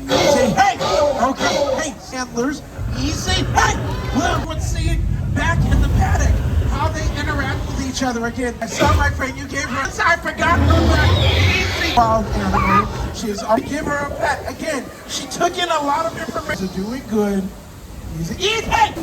Easy, hey! Okay, hey, handlers, easy, hey! Look, let's see back in the paddock how they interact with each other again. I saw my friend, you gave her a I forgot her back. Easy. Wild animal. She is already give her a pet. Again, she took in a lot of information. So doing good. Easy, easy, hey!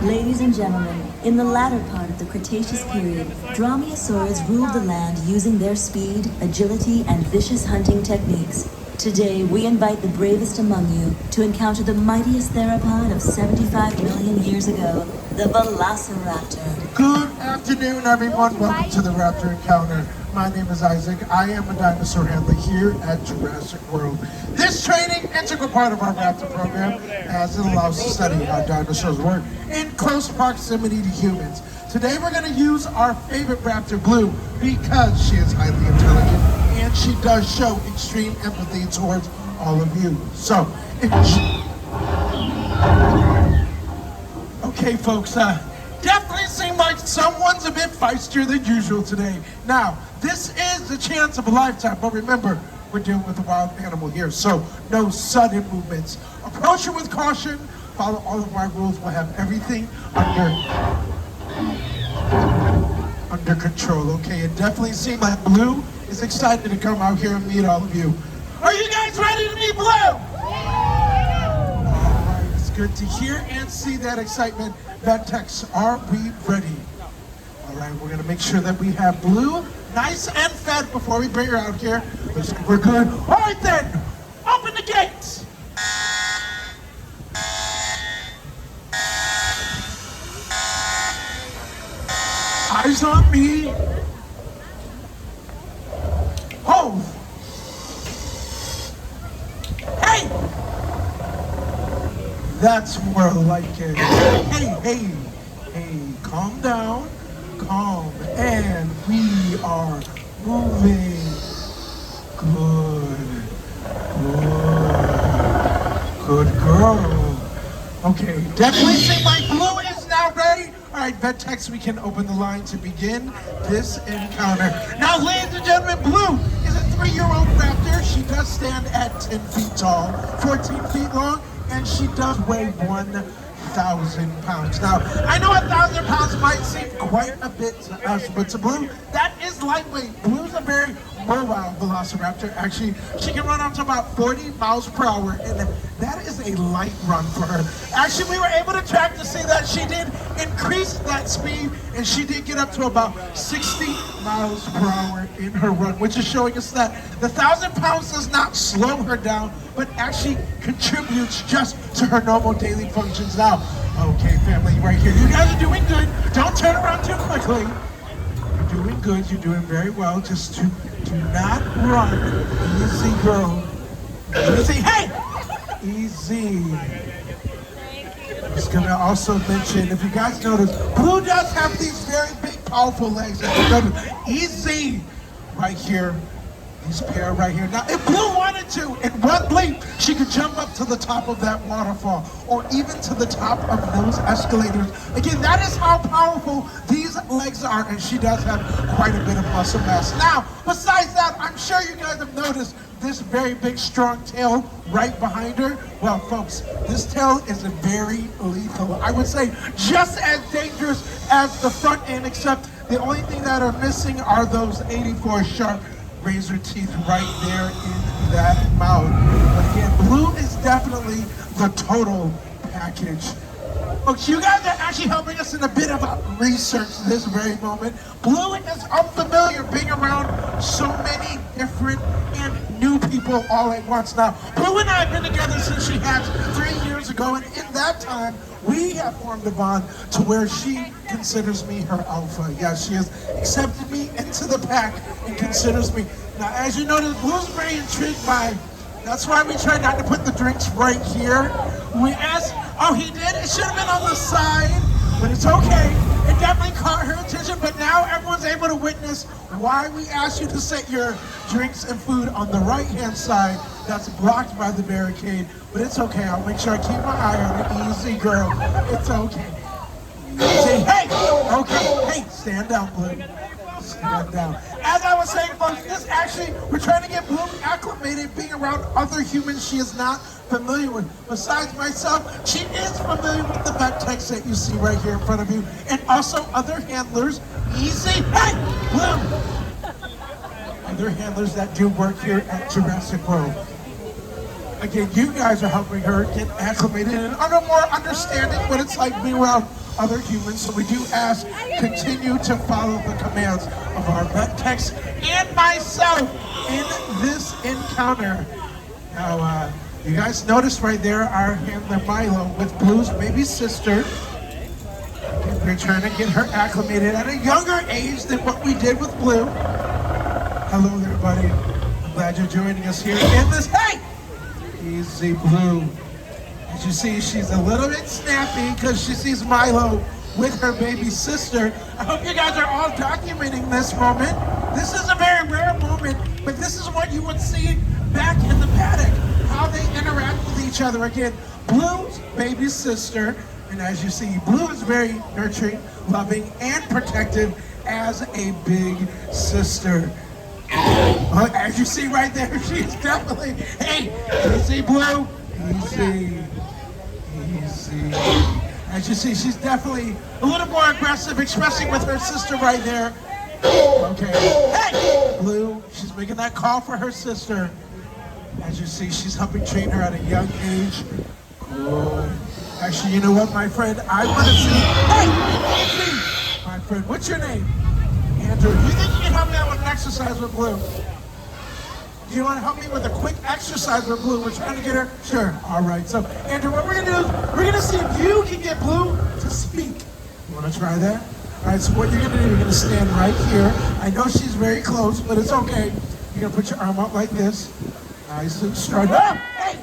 Ladies and gentlemen, in the latter part of the Cretaceous period, dromaeosaurs ruled the land using their speed, agility, and vicious hunting techniques. Today, we invite the bravest among you to encounter the mightiest theropod of 75 million years ago, the Velociraptor. Good afternoon, everyone. Welcome to the Raptor Encounter. My name is Isaac. I am a dinosaur handler here at Jurassic World. This training, integral part of our Raptor program, as it allows us to study how dinosaurs work in close proximity to humans. Today we're going to use our favorite Raptor, Blue, because she is highly intelligent and she does show extreme empathy towards all of you. So, okay, folks, definitely seems like someone's a bit feistier than usual today. Now, this is the chance of a lifetime, but remember, we're dealing with a wild animal here, so no sudden movements. Approach it with caution, follow all of my rules, we'll have everything under control, okay? It definitely seems like Blue is excited to come out here and meet all of you. Are you guys ready to meet Blue? All right, it's good to hear and see that excitement. Vetex, are we ready? All right, we're gonna make sure that we have Blue nice and fed before we bring her out here. We're good. All right then, open the gates. Eyes on me. Oh. Hey. That's more like it. Hey, calm down. Calm, and we are moving. Good girl. Okay, definitely seems like Blue is now ready. All right, Vetex, we can open the line to begin this encounter. Now, ladies and gentlemen, Blue is a 3-year-old raptor. She does stand at 10 feet tall, 14 feet long, and she does weigh 1,000 pounds. Now, I know 1,000 pounds might seem quite a bit to us, but to Blue, that is lightweight. Blue's a very mobile velociraptor. Actually, she can run up to about 40 miles per hour, and that is a light run for her. Actually, we were able to track to see that she did increase that speed, and she did get up to about 60 miles per hour in her run, which is showing us that the 1,000 pounds does not slow her down, but actually contributes just to her normal daily functions. Now, okay, family, right here, you guys are doing good. Don't turn around too quickly. You're doing good. You're doing very well. Just do not run. Easy, girl. Easy. Hey! Easy. I'm just gonna also mention, if you guys notice, Blue does have these very big, powerful legs. If you notice, easy, right here. These pair right here. Now, if Blue wanted to, in one leap, she could jump up to the top of that waterfall, or even to the top of those escalators. Again, that is how powerful these legs are, and she does have quite a bit of muscle mass. Now, besides that, I'm sure you guys have noticed this very big, strong tail right behind her. Well, folks, this tail is very lethal. I would say just as dangerous as the front end, except the only thing that are missing are those 84 sharp razor teeth right there in that mouth. But again, Blue is definitely the total package. Folks, you guys are actually helping us in a bit of a research this very moment. Blue is unfamiliar being around so many different and new people all at once. Now, Blue and I have been together since she hatched 3 years ago, and in that time, we have formed a bond to where she considers me her alpha. Yeah, she has accepted me into the pack and considers me. Now, as you notice, Blue's very intrigued by, that's why we try not to put the drinks right here. We asked, oh, he did? It should have been on the side, but it's okay. It definitely caught her attention, but now everyone's able to witness why we asked you to set your drinks and food on the right-hand side. That's blocked by the barricade, but it's okay. I'll make sure I keep my eye on it. Easy, girl. It's okay. Okay, hey, stand down, Blue. Stand down. As I was saying, folks, this actually, we're trying to get Blue acclimated being around other humans she is not familiar with. Besides myself, she is familiar with the vet techs that you see right here in front of you, and also other handlers. Easy. Hey, Blue. Other handlers that do work here at Jurassic World. Again, you guys are helping her get acclimated and more understanding what it's like being around other humans. So we do ask, continue to follow the commands of our vet techs and myself in this encounter. Now, you guys notice right there our handler Milo with Blue's baby sister. And we're trying to get her acclimated at a younger age than what we did with Blue. Hello there, buddy. I'm glad you're joining us here in this. Hey! Easy, Blue. As you see, she's a little bit snappy because she sees Milo with her baby sister. I hope you guys are all documenting this moment. This is a very rare moment, but this is what you would see back in the paddock, how they interact with each other. Again, Blue's baby sister, and as you see, Blue is very nurturing, loving, and protective as a big sister. As you see right there, she's definitely, hey, easy, Blue, easy. As you see, she's definitely a little more aggressive, expressing with her sister right there. Okay, hey, Blue, she's making that call for her sister. As you see, she's helping train her at a young age. Cool. Actually, you know what, my friend, I want to see, hey, my friend, what's your name? Andrew, you think you can help me out with an exercise with Blue? Do you want to help me with a quick exercise with Blue? We're trying to get her. Sure. All right. So, Andrew, what we're going to do is we're going to see if you can get Blue to speak. You want to try that? All right. So what you're going to do, you're going to stand right here. I know she's very close, but it's okay. You're going to put your arm out like this. Nice and straight. Oh, hey,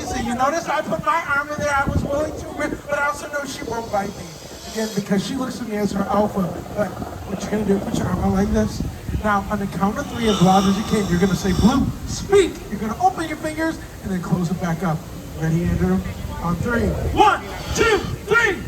easy. You notice I put my arm in there. I was willing to, but I also know she won't bite me. Again, because she looks at me as her alpha. But what you're going to do, put your arm out like this. Now, on the count of 3, as loud as you can, you're going to say, Blue, speak. You're going to open your fingers and then close it back up. Ready, Andrew? On 3. 1, 2, 3.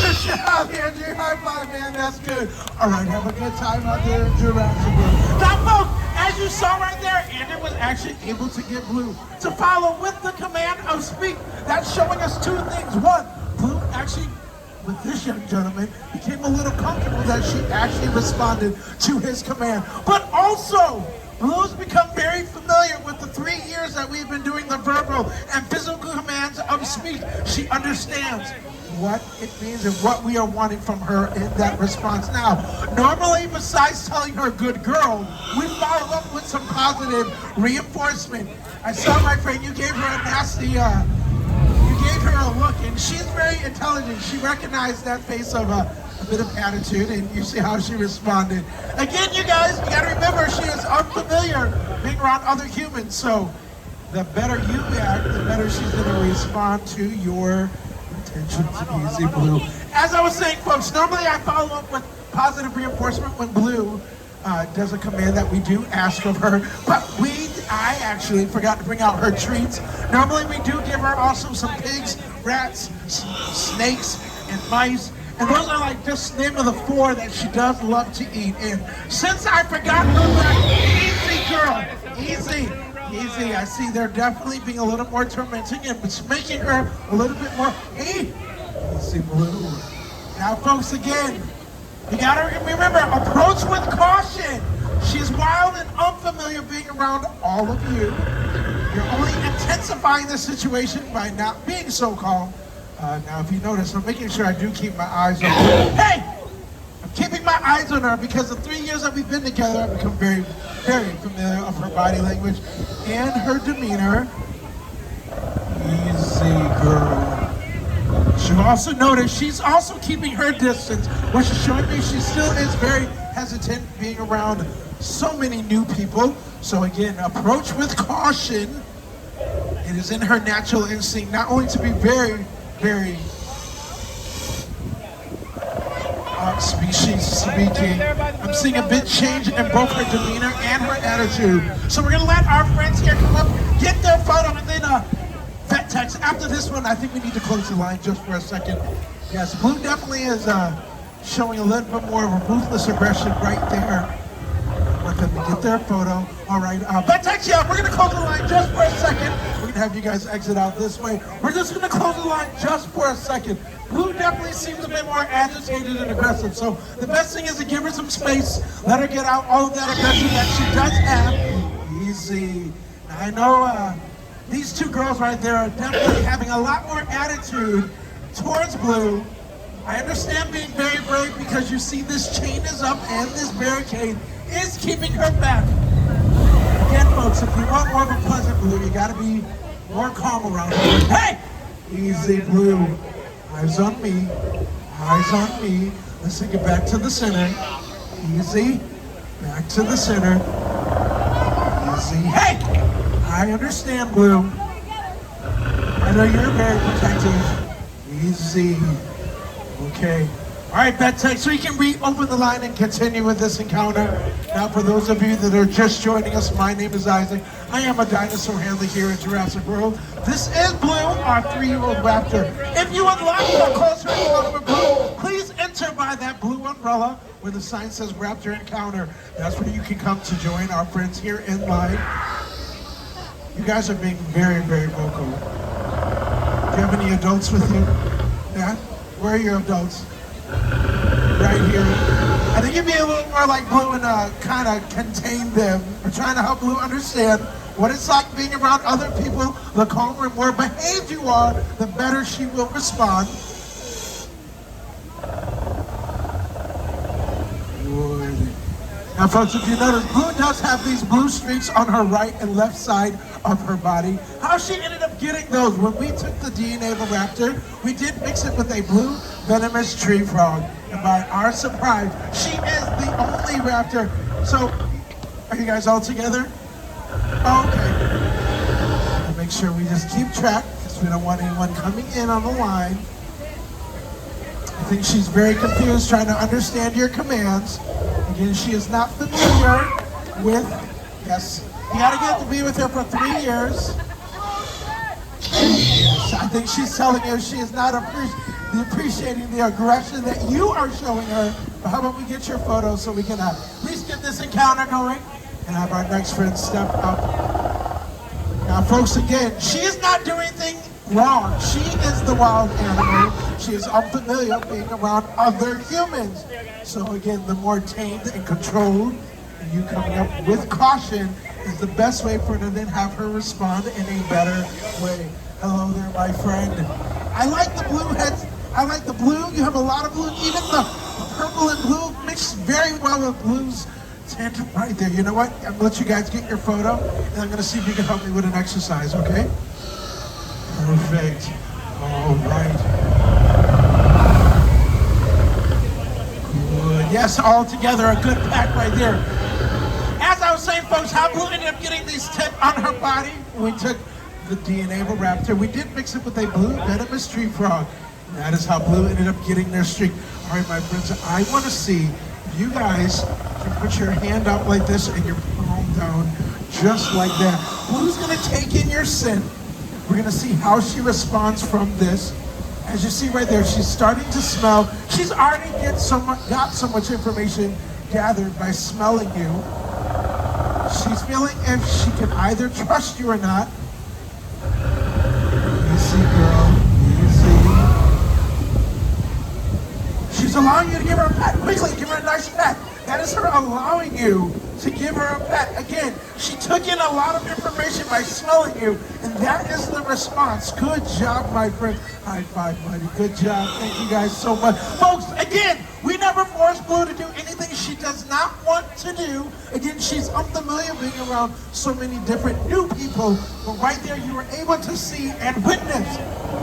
Good job, Andrew. High five, man. That's good. All right, have a good time out there in Jurassic World. Now, folks, as you saw right there, Andrew was actually able to get Blue to follow with the command of speak. That's showing us 2 things. 1, Blue actually, with this young gentleman, became a little comfortable that she actually responded to his command. But also, Blue's become very familiar with the 3 years that we've been doing the verbal and physical commands of speech. She understands what it means and what we are wanting from her in that response. Now, normally, besides telling her good girl, we follow up with some positive reinforcement. I saw, my friend, you gave her a nasty, gave her a look, and she's very intelligent. She recognized that face of a bit of attitude, and you see how she responded. Again, you guys, you gotta remember, she is unfamiliar being around other humans, so the better you act, the better she's gonna respond to your intentions. Easy, Blue. As I was saying, folks, normally I follow up with positive reinforcement when Blue does a command that we do ask of her, but I actually forgot to bring out her treats. Normally we do give her also some pigs, rats, snakes, and mice. And those are like just name of the 4 that she does love to eat. And since I forgot her, easy girl, easy. I see they're definitely being a little more tormenting and it's making her a little bit more, easy, Blue. Now, folks, again, you gotta remember, approach with caution. She's wild and unfamiliar being around all of you. You're only intensifying the situation by not being so calm. Now, if you notice, I'm making sure I do keep my eyes on her. Hey! I'm keeping my eyes on her because the 3 years that we've been together, I've become very, very familiar of her body language and her demeanor. Easy, girl. You'll also notice she's also keeping her distance, which is showing me she still is very hesitant being around so many new people. So again, approach with caution. It is in her natural instinct not only to be very, very species speaking. I'm seeing a bit change in both her demeanor and her attitude. So we're gonna let our friends here come up, get their photo, and then Vet Tex, after this one, I think we need to close the line just for a second. Yes, Blue definitely is showing a little bit more of a ruthless aggression right there. Want them to get their photo. All right, Tex, yeah, we're going to close the line just for a second. We're going to have you guys exit out this way. We're just going to close the line just for a second. Blue definitely seems a bit more agitated and aggressive, so the best thing is to give her some space, let her get out all of that aggression that she does have. Easy. I know these two girls right there are definitely having a lot more attitude towards Blue. I understand being very brave because you see this chain is up and this barricade is keeping her back. Again, folks, if you want more of a pleasant Blue, you gotta be more calm around her. Hey! Easy, Blue. Eyes on me. Eyes on me. Let's take it back to the center. Easy. Back to the center. Easy. Hey! I understand, Blue. I know you're very protective. Easy. Okay. All right, Tex, so you can reopen the line and continue with this encounter. Now, for those of you that are just joining us, my name is Isaac. I am a dinosaur handler here at Jurassic World. This is Blue, our 3-year-old raptor. If you would like a closer encounter with Blue, please enter by that blue umbrella where the sign says Raptor Encounter. That's where you can come to join our friends here in line. You guys are being very, very vocal. Do you have any adults with you? Yeah? Where are your adults? Right here. I think you'd be a little more like Blue and kind of contain them. We're trying to help Blue understand what it's like being around other people. The calmer and more behaved you are, the better she will respond. Good. Now, folks, if you notice, Blue does have these blue streaks on her right and left side of her body. How she ended up getting those, when we took the DNA of a raptor, we did mix it with a blue venomous tree frog. And by our surprise, she is the only raptor. So, are you guys all together? Oh, okay. We'll make sure we just keep track, because we don't want anyone coming in on the line. I think she's very confused, trying to understand your commands. Again, she is not familiar with, yes, you gotta get to be with her for 3 years. Yes, I think she's telling you she is not appreciating the aggression that you are showing her. But how about we get your photo so we can at least get this encounter going and have our next friend step up. Now, folks, again, she is not doing anything wrong. She is the wild animal. She is unfamiliar being around other humans. So again, the more tamed and controlled, and you coming up with caution is the best way for her to then have her respond in a better way. Hello there, my friend. I like the blue heads. I like the blue. You have a lot of blue. Even the purple and blue mix very well with Blue's tint right there. You know what? I'm gonna let you guys get your photo, and I'm gonna see if you can help me with an exercise, okay? Perfect. All right. Good. Yes, all together, a good pack right there. As I was saying, folks, how Blue ended up getting these tips on her body, we took the DNA of a raptor. We did mix it with a blue venomous tree frog. And that is how Blue ended up getting their streak. All right, my friends, I want to see if you guys can put your hand out like this and your palm down just like that. Blue's going to take in your scent. We're going to see how she responds from this. As you see right there, she's starting to smell. She's already got so much information gathered by smelling you. She's feeling if she can either trust you or not. Easy, girl. Easy. She's allowing you to give her a pet. Quickly, give her a nice pet. That is her allowing you to give her a pet. Again, she took in a lot of information by smelling you, and that is the response. Good job, my friend. High five, buddy. Good job. Thank you guys so much. Folks, again, we never force Blue to do anything she does not want to do. Again, she's unfamiliar being around so many different new people, but right there you were able to see and witness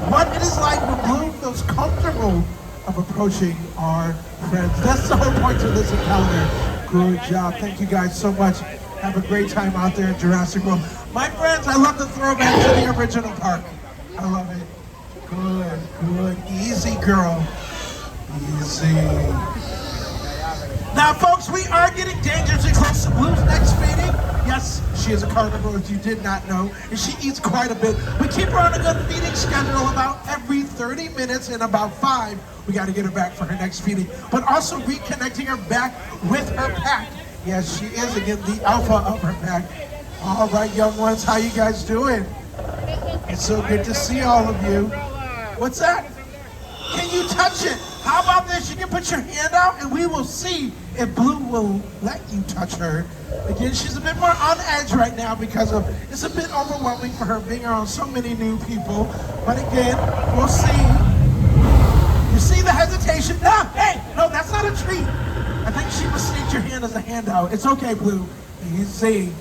what it is like when Blue feels comfortable of approaching our friends. That's the whole point of this encounter. Good job. Thank you guys so much. Have a great time out there in Jurassic World. My friends, I love the throwback to the original park. I love it. Good, good. Easy, girl. Easy. Now, folks, we are getting dangerously close to Blue's next feeding. Yes, she is a carnivore, if you did not know, and she eats quite a bit. We keep her on a good feeding schedule about every 30 minutes, and about 5, we got to get her back for her next feeding. But also reconnecting her back with her pack. Yes, she is, again, the alpha of her pack. All right, young ones, how you guys doing? It's so good to see all of you. What's that? Can you touch it? How about this? You can put your hand out and we will see if Blue will let you touch her. Again, she's a bit more on edge right now because of it's a bit overwhelming for her being around so many new people. But again, we'll see. You see the hesitation? No, hey, no, that's not a treat. I think she mistook your hand as a handout. It's okay, Blue. Easy.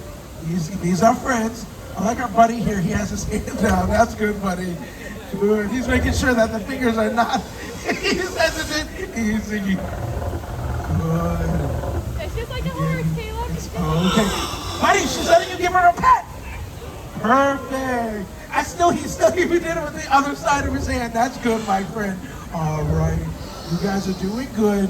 These are friends. I like our buddy here. He has his hand down. That's good, buddy. Good. He's making sure that the fingers are not. He's hesitant. Easy. Good. It's just like a horse, Caleb. It's okay. Buddy, she's letting you give her a pet. Perfect. He still even did it with the other side of his hand. That's good, my friend. All right. You guys are doing good.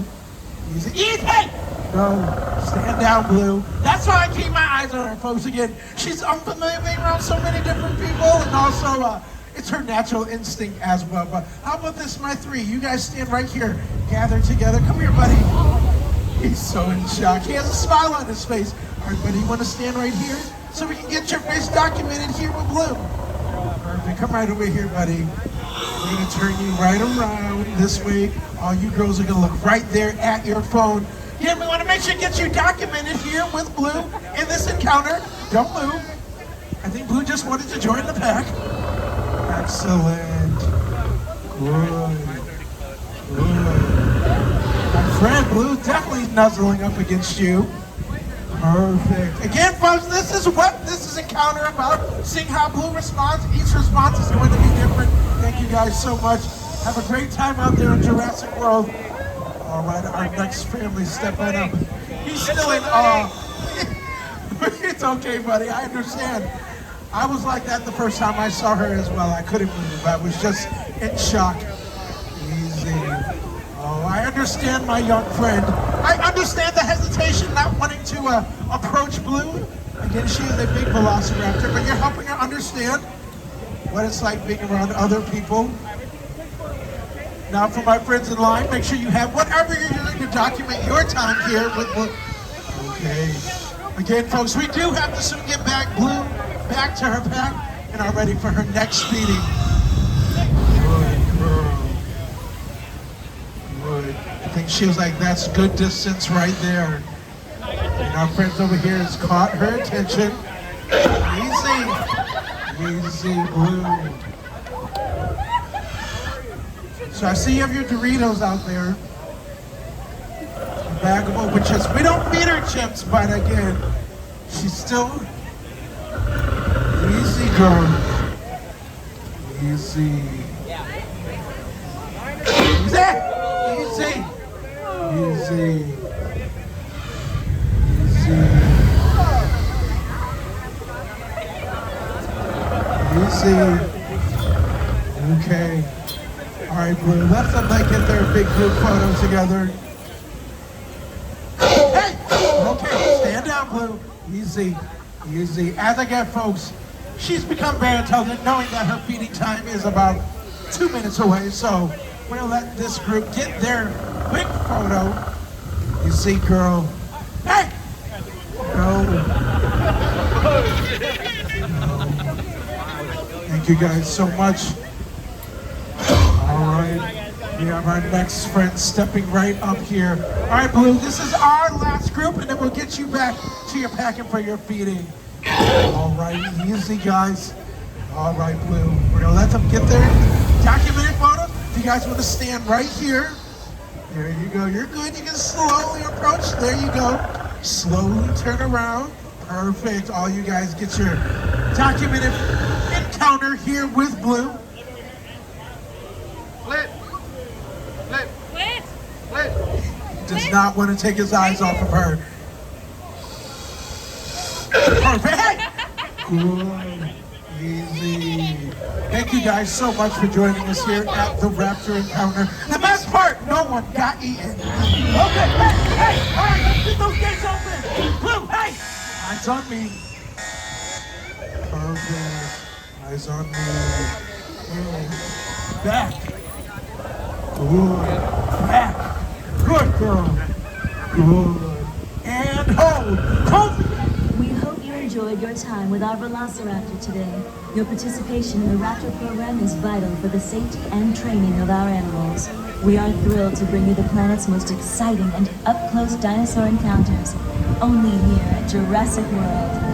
Easy. Hey! No. Stand down, Blue. That's why I keep my eyes on her, folks. Again, she's unfamiliar being around so many different people, and also it's her natural instinct as well. But how about this, my 3? You guys stand right here. Gather together. Come here, buddy. He's so in shock. He has a smile on his face. All right, buddy, you want to stand right here so we can get your face documented here with Blue? Perfect. Come right over here, buddy. We're going to turn you right around this way. All you girls are going to look right there at your phone. Yeah, we want to make sure to get you documented here with Blue in this encounter. Don't move. I think Blue just wanted to join the pack. Excellent. Good. My friend Blue definitely nuzzling up against you. Perfect. Again, folks, this is Encounter about, seeing how Blue responds. Each response is going to be different. Thank you guys so much. Have a great time out there in Jurassic World. All right, our next family stepping up. He's still in awe. It's okay, buddy. I understand. I was like that the first time I saw her as well. I couldn't move. I was just in shock. Easy. Oh, I understand, my young friend. I understand the hesitation, not wanting to approach Blue. Again, she is a big velociraptor, but you're helping her understand what it's like being around other people. Now, for my friends in line, make sure you have whatever you're using to document your time here with Blue. Okay. Again, folks, we do have to soon get Blue back to her pack and are ready for her next feeding. Good girl. Good. I think she was like, that's good distance right there. And our friends over here has caught her attention. Easy, Blue. So I see you have your Doritos out there. A bag of open chips. We don't feed her chips, but again, she's still easy, girl. Easy. Okay. All right, Blue. Let them get their big group photo together. Hey! Okay, stand down, Blue. Easy. As again, folks, she's become very intelligent, knowing that her feeding time is about 2 minutes away. So we're gonna let this group get their quick photo. You see, girl. Hey! No. Thank you guys so much. All right, we have our next friend stepping right up here. All right, Blue, this is our last group, and then we'll get you back to your packing for your feeding. All right, easy, guys. All right, Blue, we're gonna let them get their documented photos. If you guys want to stand right here, there you go. You're good. You can slowly approach. There you go. Slowly turn around. Perfect. All you guys get your documented encounter here with Blue. Does not want to take his eyes off of her. Perfect. Good. Easy. Thank you guys so much for joining us here at the Raptor Encounter. The best part, no one got eaten. Okay, hey, all right, let's get those gates open. Blue, hey. Eyes on me. Perfect. Eyes on me. Good. Back. Good. Back. Good girl. Good. And hold. Hold. We hope you enjoyed your time with our Velociraptor today. Your participation in the Raptor program is vital for the safety and training of our animals. We are thrilled to bring you the planet's most exciting and up-close dinosaur encounters, only here at Jurassic World.